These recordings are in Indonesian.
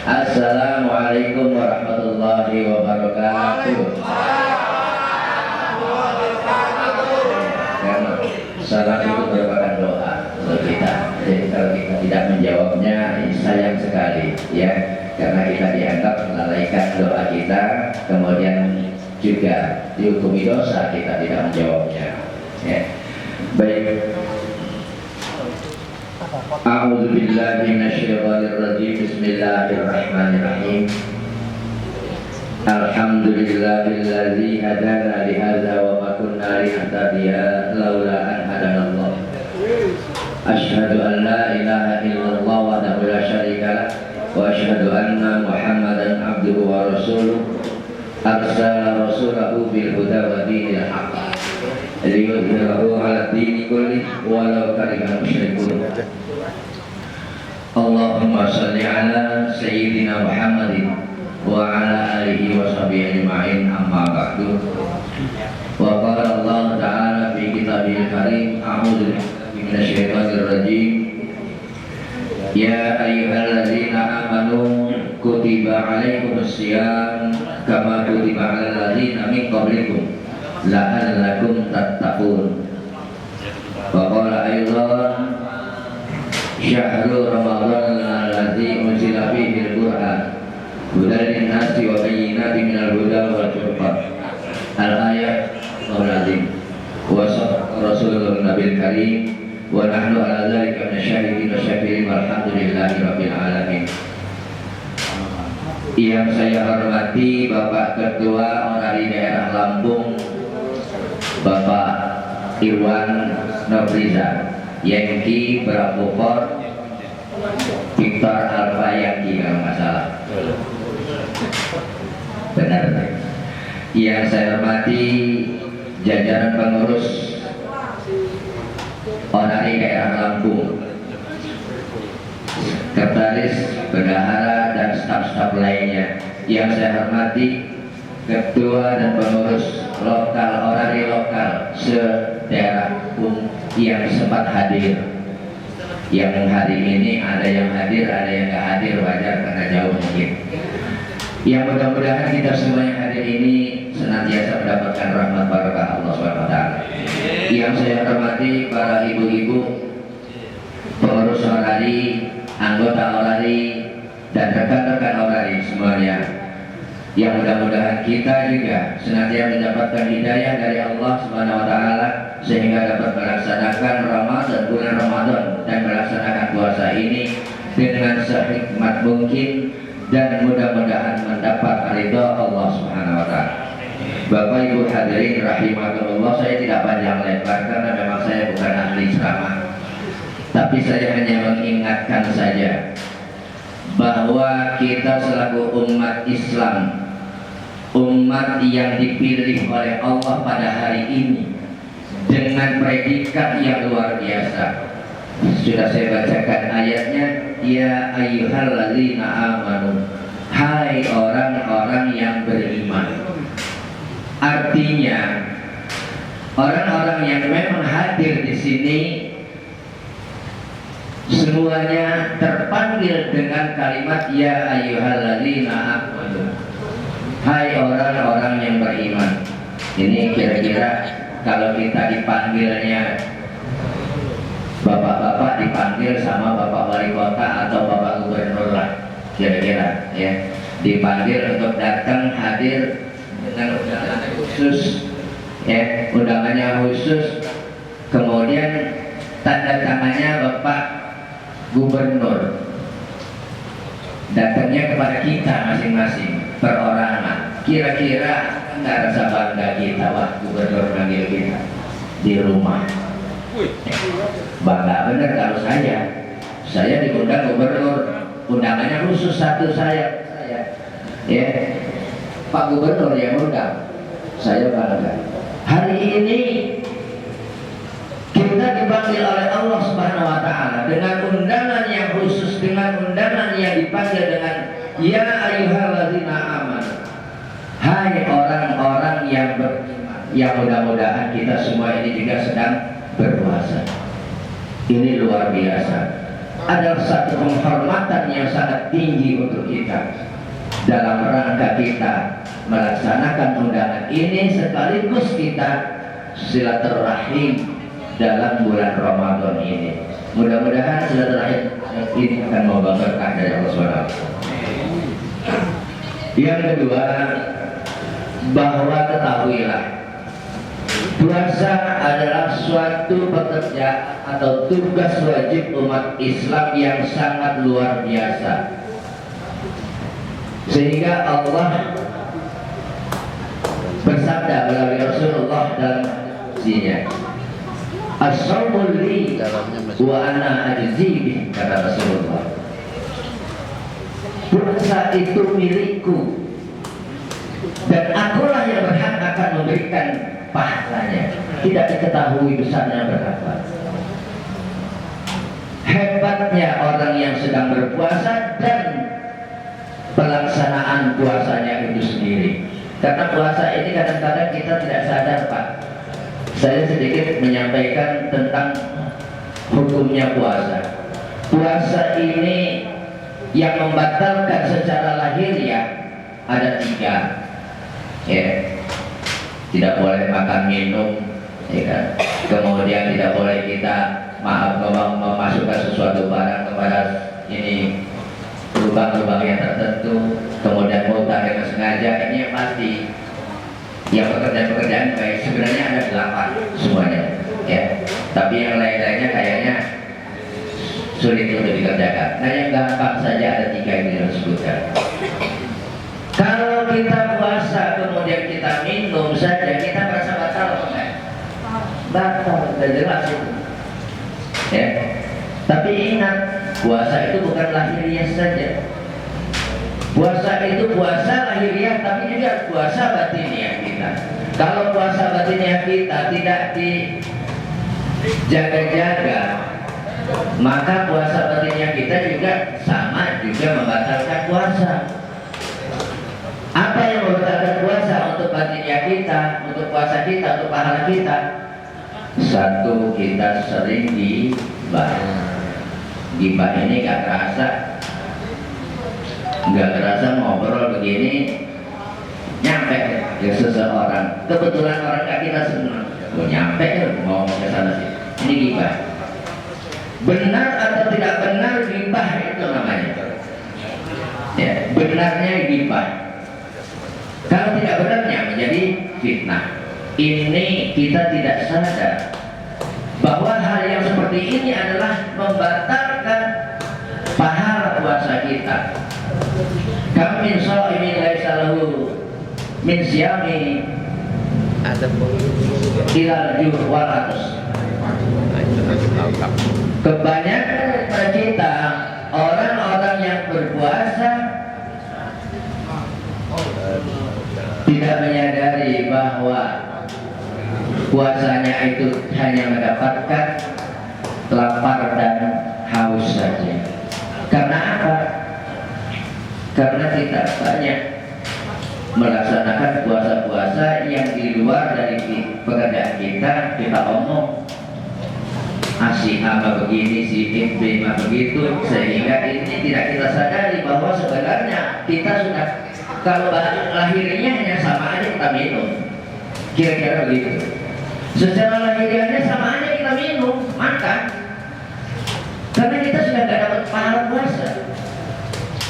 Assalamualaikum warahmatullahi wabarakatuh. Karena salam itu merupakan doa untuk kita. Jadi kalau kita tidak menjawabnya, sayang sekali, ya. Karena kita dianggap melalaikan doa kita, kemudian juga dihukumi dosa kita tidak menjawabnya. Ya. Baik. A'udzu billahi minasyaitonir rajim. Bismillahirrahmanirrahim. Alhamdulillahilladzi hadana li hadza wa ma kunna linahtadiya laula an hadanallah. Asyhadu an la ilaha illallah wahdahu la syarika lah wa asyhadu anna Muhammadan abduhu wa rasuluh. Arsala rasulahu bil huda wa dinil haqq liyudhhirahu 'ala dini kulli walau karihal musyrikun. Allahumma shalli ala sayyidina Muhammadin wa ala alihi wa sahbihi ajma'in, amma ba'du. Wa qala Allah ta'ala fi kitabihil karim, a'udzu billahi minasyaitonir rajim. Ya ayyuhalladzina amanu kutiba 'alaikumus syiyam kama kutiba 'alal ladzina min qablikum la'allakum tattaqun. Wa qala aidan syahrul ramadhan alladzi unzila fihi al-Qur'an hudan lin-nasi wa bayyinatin minal huda wal furqan. Al-ayat al-azim. Wa rasulullah nabil karim wa nahnu ala dzalika minasyahidin wa syakirin walhamdulillahi rabbil alamin. Yang saya hormati Bapak Ketua Orari Daerah Lampung, Bapak Irwan Nofriza Yankee Bravo Victor Alfa Yankee, kalau nggak salah. Benar. Yang saya hormati jajaran pengurus Orari Daerah Lampung, sekretaris, bendahara, dan staf-staf lainnya. Yang saya hormati ketua dan pengurus lokal Orari lokal se-daerah yang sempat hadir. Yang hari ini ada yang hadir, ada yang nggak hadir, wajar karena jauh mungkin. Yang mudah-mudahan kita semua yang hadir ini senantiasa mendapatkan rahmat barakah Allah SWT. Yang saya hormati para ibu-ibu pengurus Orari, anggota Orari, dan rekan-rekan Orari semuanya. Yang mudah-mudahan kita juga senantiasa mendapatkan hidayah dari Allah Subhanahu wa taala sehingga dapat melaksanakan Ramadan, bulan Ramadan, dan melaksanakan puasa ini dengan sehikmat mungkin dan mudah-mudahan mendapat ridha Allah Subhanahu wa taala. Bapak Ibu hadirin rahimakumullah, saya tidak panjang lebar karena memang saya bukan ahli ceramah. Tapi saya hanya mengingatkan saja bahwa kita selaku umat Islam, umat yang dipilih oleh Allah pada hari ini dengan predikat yang luar biasa. Sudah saya bacakan ayatnya, ya ayyuhalladzina amanu, hai orang-orang yang beriman. Artinya orang-orang yang memang hadir di sini semuanya terpanggil dengan kalimat ya ayyuhalladzina amanu, hai orang-orang yang beriman. Ini kira-kira kalau kita dipanggilnya bapak-bapak dipanggil sama bapak wali kota atau bapak gubernur lah, kira-kira ya, dipanggil untuk datang hadir dengan undangan khusus, ya, undangannya khusus, kemudian tanda tangannya bapak gubernur, datangnya kepada kita masing-masing perorangan. Kira-kira nggak rasa bangga kita, wah gubernur panggil kita di rumah. Bangga bener kalau saya diundang gubernur, undangannya khusus satu saya, ya, Pak Gubernur yang undang, saya bangga. Hari ini kita dipanggil oleh Allah Subhanahu wa taala dengan undangan yang khusus, dengan undangan yang dipanggil dengan ya ayyuhalladzina amanu, hai orang-orang yang beriman. Yang mudah-mudahan kita semua ini juga sedang berpuasa. Ini luar biasa. adalah satu penghormatan yang sangat tinggi untuk kita. Dalam rangka kita melaksanakan undangan ini, sekaligus kita silaturahim dalam bulan Ramadan ini. Mudah-mudahan silaturahim ini akan membawa berkah dari Allah SWT. Yang kedua, bahwa ketahuilah, puasa adalah suatu pekerjaan atau tugas wajib umat Islam yang sangat luar biasa, sehingga Allah bersabda melalui Rasulullah dalam hadisnya, "As-sawmu li wa ana ajzi bih," kata Rasulullah. Puasa itu milikku dan akulah yang berhak akan memberikan pahalanya. Tidak diketahui besarnya berapa. Hebatnya orang yang sedang berpuasa dan pelaksanaan puasanya itu sendiri. Karena puasa ini kadang-kadang kita tidak sadar, Pak. Saya sedikit menyampaikan tentang hukumnya puasa. Puasa ini yang membatalkan secara lahiriah ada 3, ya. Tidak boleh makan minum, ya kan? Kemudian tidak boleh kita memasukkan sesuatu barang kepada ini lubang-lubang yang tertentu. Kemudian muntah dengan sengaja, ini yang pasti. Yang pekerjaan-pekerjaan baik sebenarnya ada 8 semuanya, ya. Tapi yang lain-lainnya kayaknya sulit untuk dikerjakan. Nah, yang gampang saja ada 3 yang disebutkan. Kalau kita puasa kemudian kita minum saja, kita merasa batal apa enggak? Batal, sudah jelas itu, ya. Tapi ingat, puasa itu bukan lahiriah saja. Puasa itu puasa lahiriah, tapi juga puasa batiniah kita. Kalau puasa batiniah kita tidak dijaga-jaga, maka puasa batiniah kita juga sama juga membatalkan puasa. Apa yang membatalkan puasa untuk batiniah kita, untuk puasa kita, untuk pahala kita? Satu, kita sering gibah. Gibah ini gak kerasa ngobrol begini nyampe ya seseorang. Kebetulan orang gak kita senang, nyampe ya ngomong ke sana sih. Ini gibah. Benar atau tidak benar gibah itu namanya. Ya, benarnya gibah. Kalau tidak benarnya menjadi fitnah. Ini kita tidak sadar bahwa hal yang seperti ini adalah membatalkan pahala puasa kita. Kam min shaimin laisa lahu min siyami ilal juh' wal atas. Kebanyakan dari kita orang-orang yang berpuasa tidak menyadari bahwa puasanya itu hanya mendapatkan lapar dan haus saja. Karena apa? Karena kita banyak melaksanakan puasa-puasa yang di luar dari pekerjaan kita. Kita omong si A begini, si B begitu, sehingga ini tidak kita sadari bahwa sebenarnya kita sudah, kalau lahirnya hanya sama aja kita minum, kira-kira begitu. Secara lahiriahnya sama aja kita minum, makan, karena kita sudah tidak dapat pahala puasa.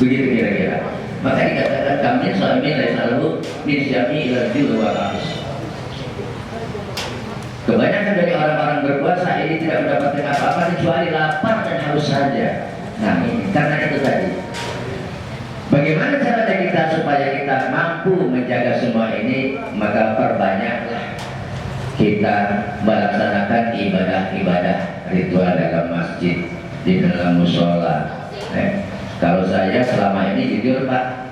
Begitu kira-kira. Maka dikatakan kami suami dari selalu misyami ilaju waras. Kebanyakan dari orang-orang berpuasa ini tidak mendapatkan apa-apa kecuali lapar dan haus saja. Nah ini karena itu tadi. Bagaimana caranya kita supaya kita mampu menjaga semua ini? Maka perbanyaklah kita melaksanakan ibadah-ibadah ritual dalam masjid, di dalam musola. Kalau saya selama ini jujur Pak,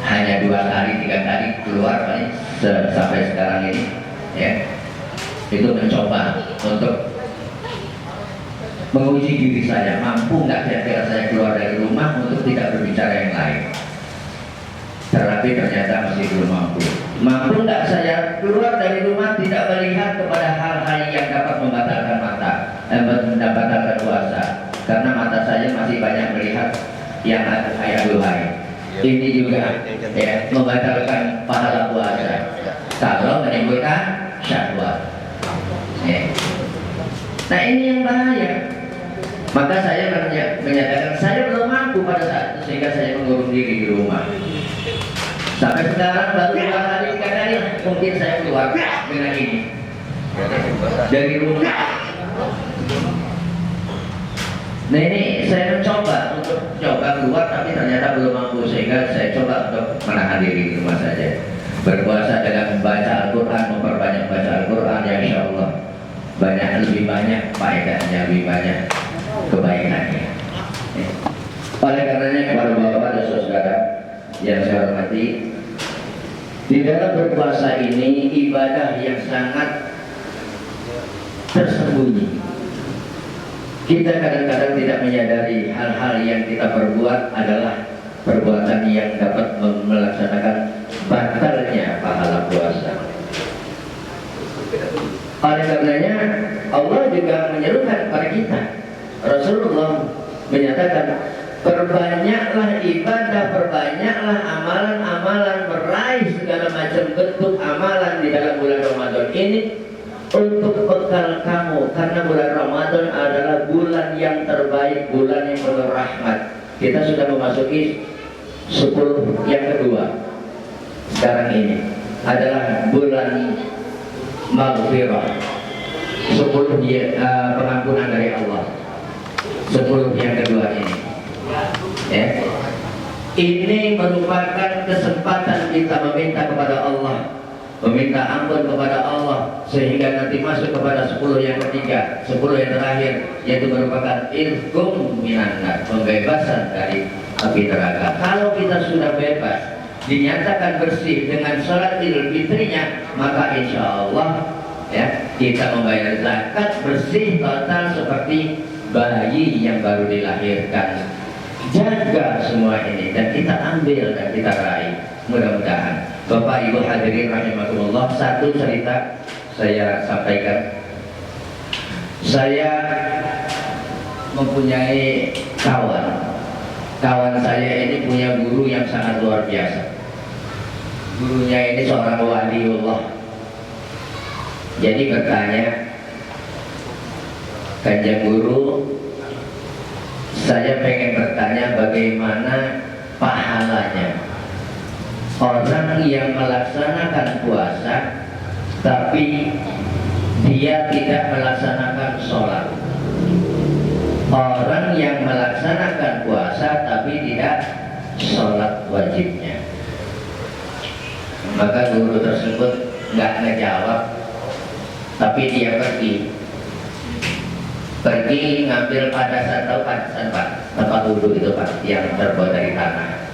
hanya 2 kali 3 kali keluar paling sampai sekarang ini, ya. Itu mencoba untuk menguji diri saya, mampu nggak kira-kira saya keluar dari rumah untuk tidak berbicara yang lain. Tetapi ternyata masih belum mampu. Mampu nggak saya keluar dari rumah tidak melihat kepada hal-hal yang dapat membatalkan membatalkan puasa. Karena masih banyak melihat yang kayak duhai. Ini juga ya membatalkan pahala puasa kalau menimbulkan syahwat. Ya. Nah ini yang bahaya. Maka saya menyatakan saya belum mampu pada saat itu sehingga saya mengurung diri di rumah. Sampai sekarang baru 2 hari 3 kali mungkin saya keluar dengan ini dari rumah. Nah ini saya mencoba untuk keluar tapi ternyata belum mampu sehingga saya coba untuk menahan diri di rumah saja. Berpuasa dengan membaca Al-Quran, memperbanyak baca Al-Quran, ya insya Allah lebih banyak faedahnya, lebih banyak kebaikannya. Oleh karenanya kepada bapak dan saudara yang saya hormati, di dalam berpuasa ini ibadah yang sangat tersembunyi. Kita kadang-kadang tidak menyadari hal-hal yang kita perbuat adalah perbuatan yang dapat melaksanakan batalnya pahala puasa. Oleh karenanya Allah juga menyerukan kepada kita. Rasulullah menyatakan, perbanyaklah ibadah, perbanyaklah amalan-amalan, meraih segala macam bentuk amalan di dalam bulan Ramadan ini untuk bekal kamu, karena bulan Ramadan adalah bulan yang terbaik, bulan yang penuh rahmat. Kita sudah memasuki 10 yang kedua. Sekarang ini adalah bulan maghfirah, 10 pengampunan dari Allah. 10 yang kedua ini ya. Ini merupakan kesempatan kita meminta kepada Allah, meminta ampun kepada Allah, sehingga nanti masuk kepada 10 yang ketiga, 10 yang terakhir, yaitu merupakan irkum minan, pembebasan dari api neraka. Kalau kita sudah bebas, dinyatakan bersih dengan sholat Idul Fitrinya, maka insya Allah ya kita membayar zakat bersih total seperti bayi yang baru dilahirkan. Jaga semua ini dan kita ambil dan kita raih. Mudah-mudahan Bapak Ibu hadirin rahimakumullah, satu cerita saya sampaikan. Saya mempunyai kawan saya ini punya guru yang sangat luar biasa. Gurunya ini seorang waliullah. Jadi bertanya, kanjeng guru, saya pengen bertanya bagaimana pahalanya orang yang melaksanakan puasa tapi dia tidak melaksanakan sholat, orang yang melaksanakan puasa tapi tidak sholat wajibnya. Maka guru tersebut nggak ngejawab, tapi dia pergi ngambil padasan, tahu padasan Pak, tempat wudhu itu Pak yang terbuat dari tanah.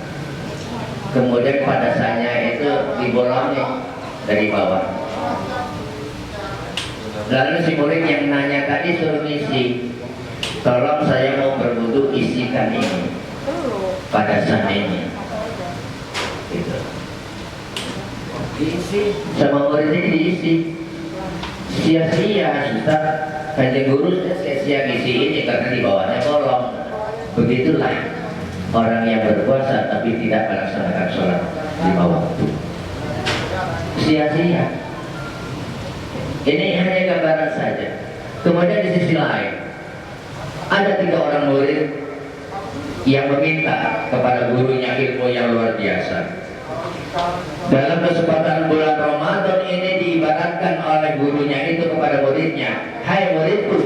Kemudian padasannya itu dibolongin dari bawah. Lalu si murid yang nanya tadi suruh isi, tolong saya mau berwudhu, isikan ini padasan ini. Gitu. Diisi sama murid ini, diisi. Sia-sia Ustaz, kanjeng guru sia-sia ngisi ini karena di bawahnya bolong. Begitulah orang yang berpuasa tapi tidak melaksanakan sholat 5 waktu, sia-sia. Ini hanya gambaran saja. Kemudian di sisi lain ada 3 orang murid yang meminta kepada gurunya ilmu yang luar biasa. Dalam kesempatan bulan Ramadan ini diibaratkan oleh gurunya itu kepada muridnya, hai muridku,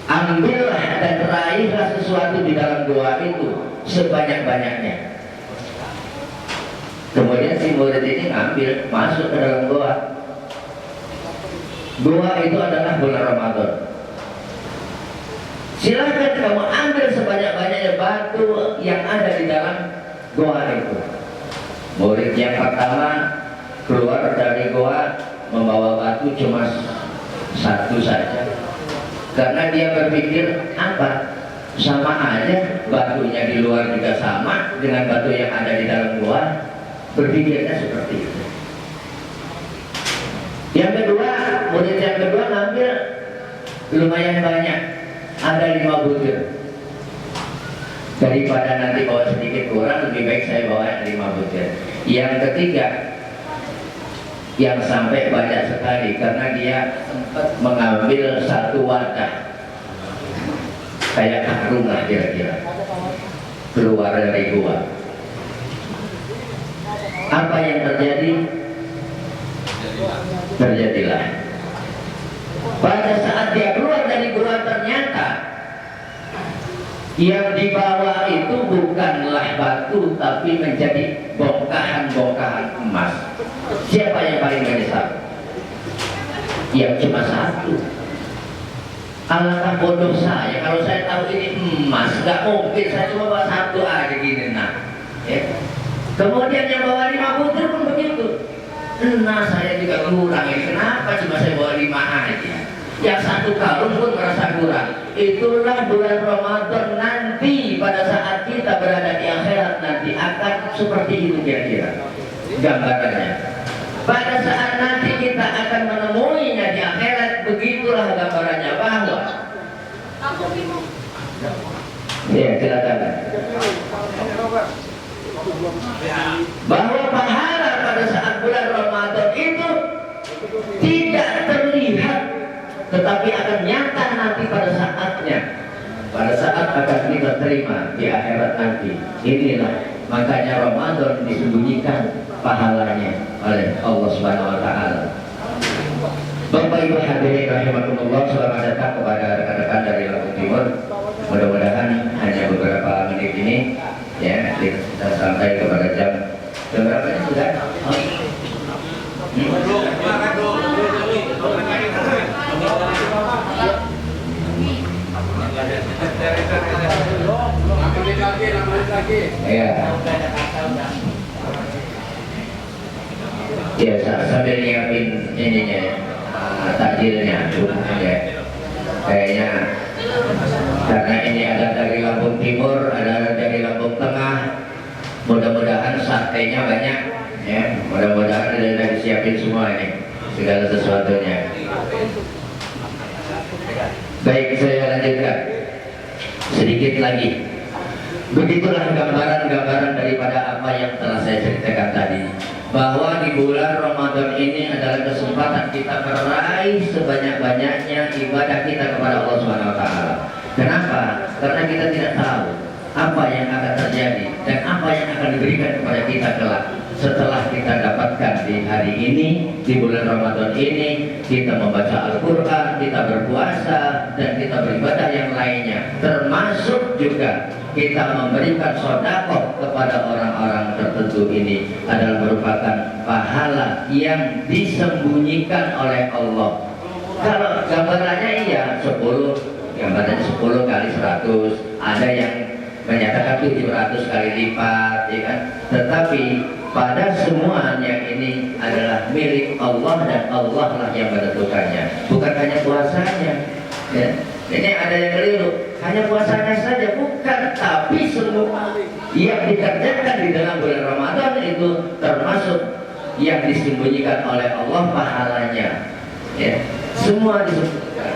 ambillah dan raihlah sesuatu di dalam doa itu sebanyak-banyaknya. Kemudian si murid ini ngambil, masuk ke dalam doa. Doa itu adalah bulan Ramadan. Silakan kamu ambil sebanyak-banyaknya batu yang ada di dalam doa itu. Murid yang pertama keluar dari goa membawa batu cuma 1 saja, karena dia berpikir apa, sama aja batunya di luar juga sama dengan batu yang ada di dalam goa, berpikirnya seperti itu. Yang kedua, murid yang kedua ngambil lumayan banyak, ada 5 butir. Daripada nanti bawa sedikit kurang, lebih baik saya bawa 5 butir. Yang ketiga, yang sampai banyak sekali karena dia sempat mengambil satu wadah kayak karung lah kira-kira keluar dari gua. Apa yang terjadi? Terjadilah pada saat dia keluar dari gua, ternyata yang dibawa itu bukanlah batu tapi menjadi bongkahan-bongkahan emas. Siapa yang paling menyesal? Ya cuma satu. Alangkah bodoh saya kalau saya tahu ini emas, nggak mungkin saya cuma bawa satu aja gini ya. Kemudian yang bawa 5 butir pun begitu. Nah saya juga kurang ini, kenapa cuma saya bawa 5 aja? Yang satu karung pun merasa kurang. Itulah bulan Ramadan nanti pada saat kita berada di akhirat nanti akan seperti itu kira-kira gambarannya. Pada saat nanti kita akan menemuinya di akhirat, begitulah gambarannya bahwa ya silakan. Bahwa pahala pada saat bulan Ramadan itu tidak terlihat, tetapi akan nyata nanti pada saatnya, pada saat akan kita terima di akhirat nanti. Inilah makanya Ramadan disembunyikan pahalanya oleh Allah Subhanahu wa taala. Bapak Ibu hadirin rahimakumullah, selamat datang kepada rekan-rekan dari Lampung Timur. Mudah-mudahan hanya beberapa menit ini ya kita sampai kepada jam berapa ini sudah? Ya, sambil nyiapin ininya, takjilnya, ya. Kayaknya karena ini ada dari Lampung Timur, ada dari Lampung Tengah. Mudah-mudahan satenya banyak, ya. Mudah-mudahan sudah disiapin semua ini, segala sesuatunya. Baik, saya lanjutkan sedikit lagi. Begitulah gambaran-gambaran daripada apa yang telah saya ceritakan tadi, bahwa di bulan Ramadan ini adalah kesempatan kita meraih sebanyak-banyaknya ibadah kita kepada Allah Subhanahu wa taala. Kenapa? Karena kita tidak tahu apa yang akan terjadi dan apa yang akan diberikan kepada kita kelak setelah kita dapatkan di hari ini, di bulan Ramadan ini. Kita membaca Al-Quran, kita berpuasa, dan kita beribadah yang lainnya, termasuk juga kita memberikan sedekah kepada orang-orang tertentu. Ini adalah merupakan pahala yang disembunyikan oleh Allah. Kalau gambarannya iya 10, gambarannya 10 kali 100, ada yang menyatakan 700 kali lipat, ya kan? Tetapi pada semuanya ini adalah milik Allah dan Allah lah yang menentukannya, bukan hanya puasanya. Ya. Ini ada yang keliru, hanya puasanya saja, bukan, tapi semua yang dikerjakan di dalam bulan Ramadan itu termasuk yang disembunyikan oleh Allah pahalanya. Ya. Semua disebutkan,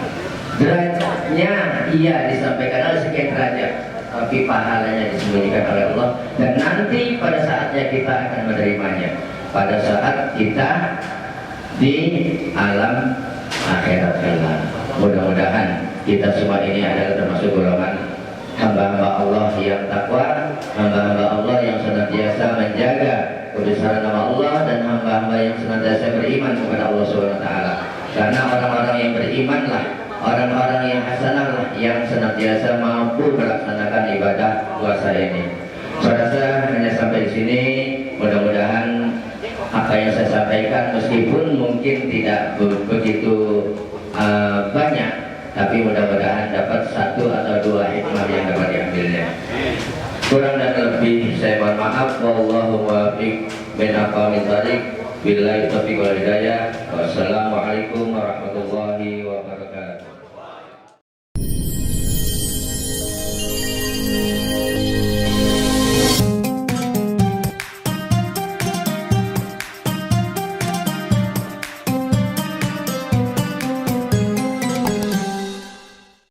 derajatnya iya disampaikan oleh sekian derajat, tapi pahalanya disembunyikan oleh Allah. Dan nanti pada saatnya kita akan menerimanya, pada saat kita di alam akhirat kelak. Mudah-mudahan kita semua ini adalah termasuk golongan hamba-hamba Allah yang takwa, hamba-hamba Allah yang senantiasa menjaga kebesaran nama Allah, dan hamba-hamba yang senantiasa beriman kepada Allah Subhanahu wa taala. Karena orang-orang yang berimanlah, orang-orang yang hasanah lah yang senantiasa mampu melaksanakan ibadah puasa ini. Saya rasa hanya sampai di sini. Mudah-mudahan apa yang saya sampaikan meskipun mungkin tidak begitu banyak, tapi mudah-mudahan dapat 1 atau 2 hikmah yang dapat diambilnya. Kurang dan lebih saya mohon maaf. Wallahu muwaffiq min aqwamit thariq. Billahi taufiq wal hidayah. Wassalamualaikum warahmatullahi wabarakatuh.